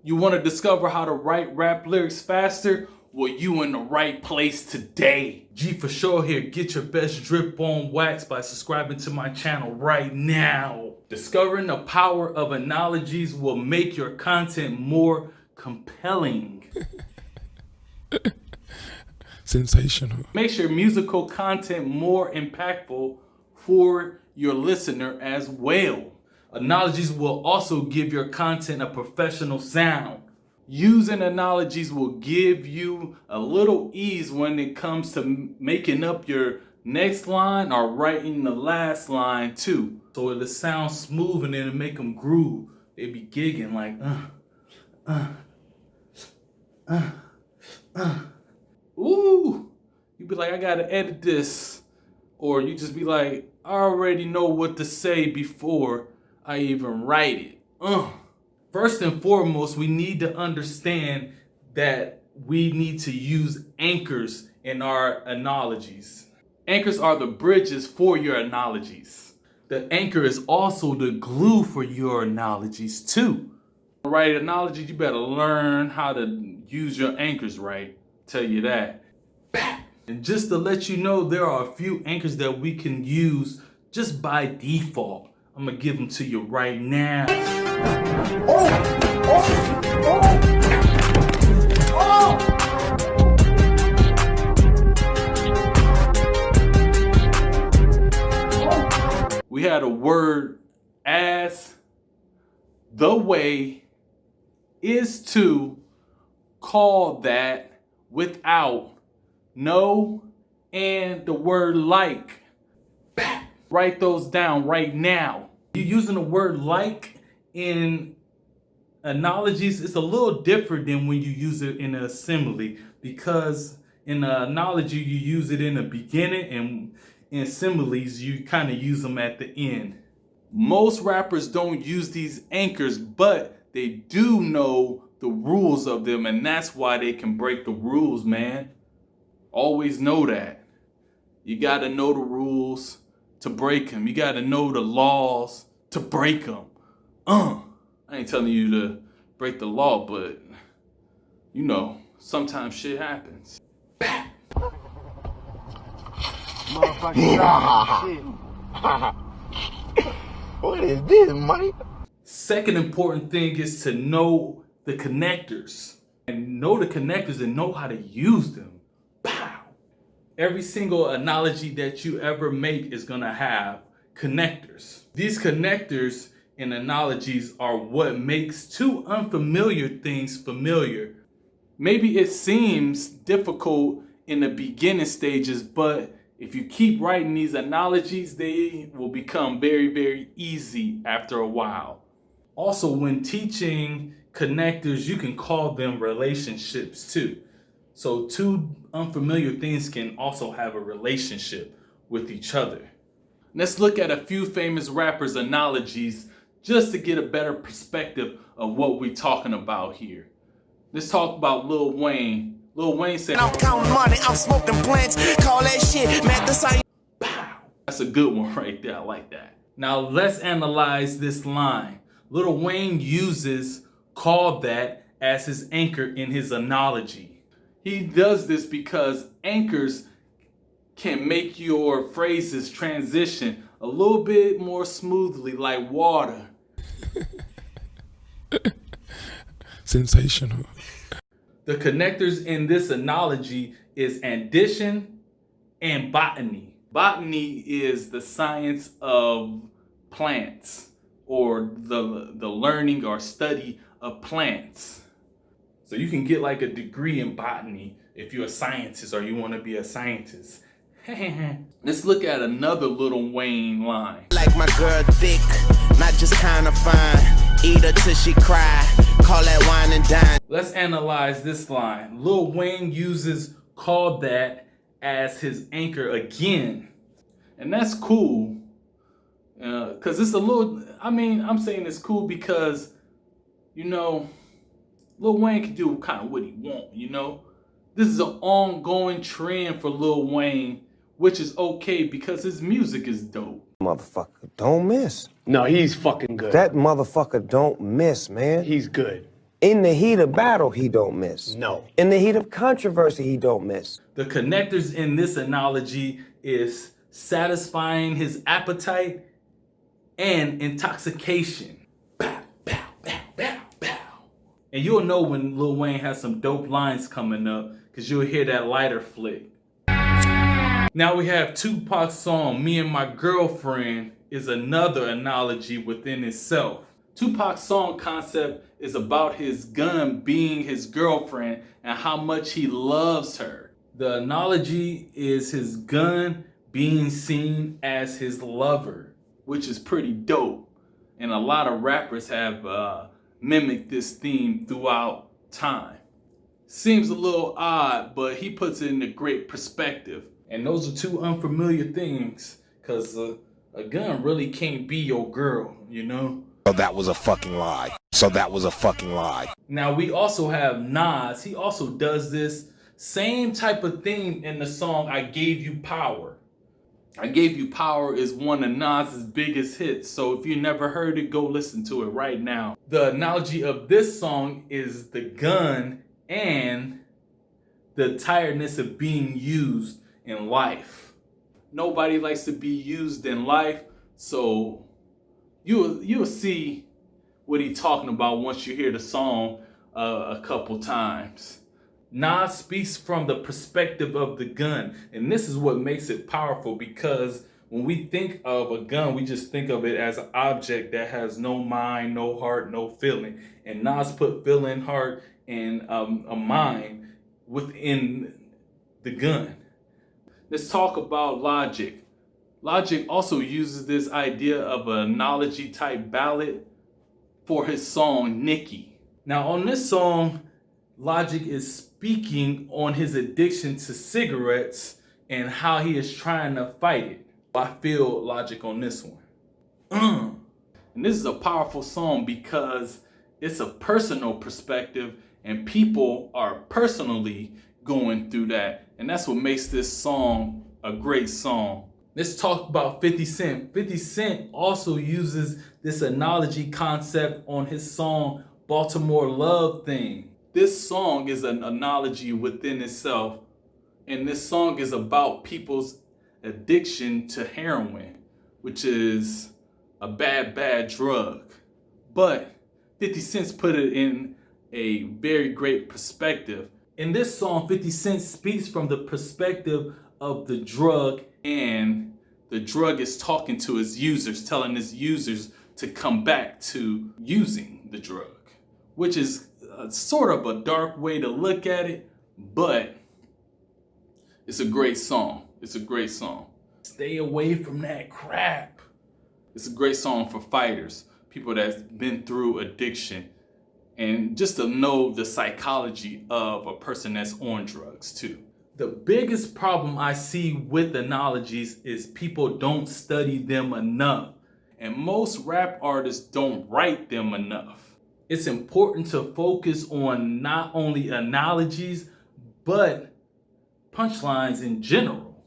You want to discover how to write rap lyrics faster? Well, you in the right place today. G for sure here. Get your best drip on wax by subscribing to my channel right now. Discovering the power of analogies will make your content more compelling. Sensational. Makes your musical content more impactful for your listener as well. Analogies will also give your content a professional sound. Using analogies will give you a little ease when it comes to making up your next line or writing the last line too. So it'll sound smooth and it'll make them groove. They be gigging like, ooh. You be like, I gotta edit this. Or you just be like, I already know what to say before I even write it. First and foremost, we need to understand that we need to use anchors in our analogies. Anchors are the bridges for your analogies. The anchor is also the glue for your analogies too. To write analogies, you better learn how to use your anchors right. Tell you that. And just to let you know, there are a few anchors that we can use just by default. I'm gonna give them to you right now. We had a word as, the way, is to, call that, without, no, and the word like. Write those down right now. You're using the word like in analogies. It's a little different than when you use it in an assembly, because in an analogy you use it in the beginning, and in similes you kind of use them at the end. Most rappers don't use these anchors, but they do know the rules of them, and that's why they can break the rules, man. Always know that. You got to know the rules to break them. You got to know the laws to break them. I ain't telling you to break the law, but you know, sometimes shit happens. What is this, Mike? Second important thing is to know the connectors. And know the connectors and know how to use them. Pow! Every single analogy that you ever make is gonna have connectors. These connectors in analogies are what makes two unfamiliar things familiar. Maybe it seems difficult in the beginning stages, but if you keep writing these analogies, they will become very, very easy after a while. Also, when teaching connectors, you can call them relationships too. So two unfamiliar things can also have a relationship with each other. Let's look at a few famous rappers' analogies just to get a better perspective of what we're talking about here. Let's talk about Lil Wayne. Lil Wayne said, I'm counting money, I'm smoking plants, call that shit, man, this how you... Pow! That's a good one right there, I like that. Now let's analyze this line. Lil Wayne uses call that as his anchor in his analogy. He does this because anchors can make your phrases transition a little bit more smoothly, like water. Sensational. The connectors in this analogy is addition and botany. Botany is the science of plants, or the learning or study of plants. So you can get like a degree in botany if you're a scientist or you want to be a scientist. Let's look at another Lil Wayne line. Like my girl thick, not just kind of fine. Eat her till she cry, call that wine and dine. Let's analyze this line. Lil Wayne uses call that as his anchor again. And that's cool. Because it's a little, I'm saying it's cool because, you know, Lil Wayne can do kind of what he want, you know? This is an ongoing trend for Lil Wayne, which is okay because his music is dope. Motherfucker, don't miss. No, he's fucking good. That motherfucker don't miss, man. He's good. In the heat of battle, he don't miss. No. In the heat of controversy, he don't miss. The connectors in this analogy is satisfying his appetite and intoxication. Bow, bow, bow, bow, bow. And you'll know when Lil Wayne has some dope lines coming up because you'll hear that lighter flick. Now we have Tupac's song, Me and My Girlfriend, is another analogy within itself. Tupac's song concept is about his gun being his girlfriend and how much he loves her. The analogy is his gun being seen as his lover, which is pretty dope. And a lot of rappers have mimicked this theme throughout time. Seems a little odd, but he puts it in a great perspective. And those are two unfamiliar things, because a gun really can't be your girl, you know? So that was a fucking lie. So that was a fucking lie. Now we also have Nas. He also does this same type of theme in the song I Gave You Power. I Gave You Power is one of Nas's biggest hits, so if you never heard it, go listen to it right now. The analogy of this song is the gun and the tiredness of being used in life. Nobody likes to be used in life, so you'll see what he's talking about once you hear the song a couple times. Nas speaks from the perspective of the gun, and this is what makes it powerful, because when we think of a gun, we just think of it as an object that has no mind, no heart, no feeling. And Nas put feeling, heart, and a mind within the gun. Let's talk about Logic. Logic also uses this idea of an analogy type ballad for his song Nicki. Now on this song, Logic is speaking on his addiction to cigarettes and how he is trying to fight it. I feel Logic on this one. And this is a powerful song because it's a personal perspective and people are personally going through that. And that's what makes this song a great song. Let's talk about 50 Cent. 50 Cent also uses this analogy concept on his song Baltimore Love Thing. This song is an analogy within itself, and this song is about people's addiction to heroin, which is a bad drug. But 50 Cent's put it in a very great perspective. In this song, 50 Cent speaks from the perspective of the drug, and the drug is talking to his users, telling his users to come back to using the drug, which is sort of a dark way to look at it, but it's a great song. It's a great song. Stay away from that crap. It's a great song for fighters, people that's been through addiction, and just to know the psychology of a person that's on drugs too. The biggest problem I see with analogies is people don't study them enough, and most rap artists don't write them enough. It's important to focus on not only analogies, but punchlines in general.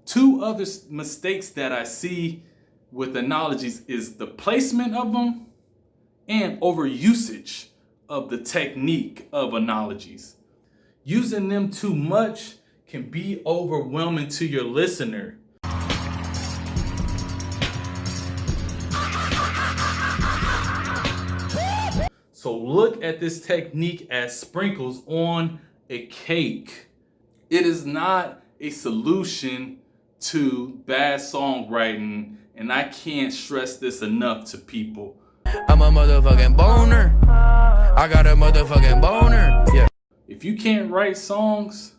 Two other mistakes that I see with analogies is the placement of them and overusage of the technique of analogies. Using them too much can be overwhelming to your listener. So look at this technique as sprinkles on a cake. It is not a solution to bad songwriting, and I can't stress this enough to people. I'm a motherfucking boner. I got a motherfucking boner. Yeah. If you can't write songs,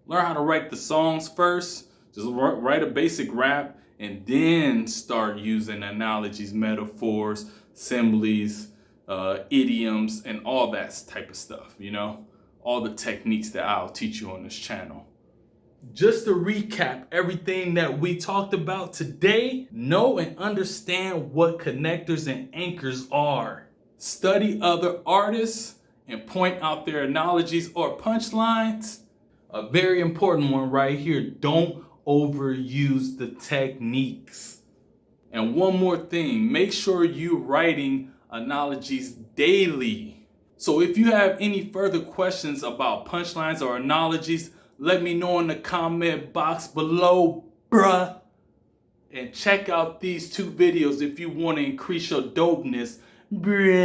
learn how to write the songs first. Just write a basic rap and then start using analogies, metaphors, similes, idioms, and all that type of stuff, you know? All the techniques that I'll teach you on this channel. Just to recap everything that we talked about today, know and understand what connectors and anchors are. Study other artists and point out their analogies or punchlines. A very important one right here, don't overuse the techniques. And one more thing, make sure you're writing analogies daily So if you have any further questions about punchlines or analogies, let me know in the comment box below, bruh. And check out these 2 videos if you want to increase your dopeness, bruh.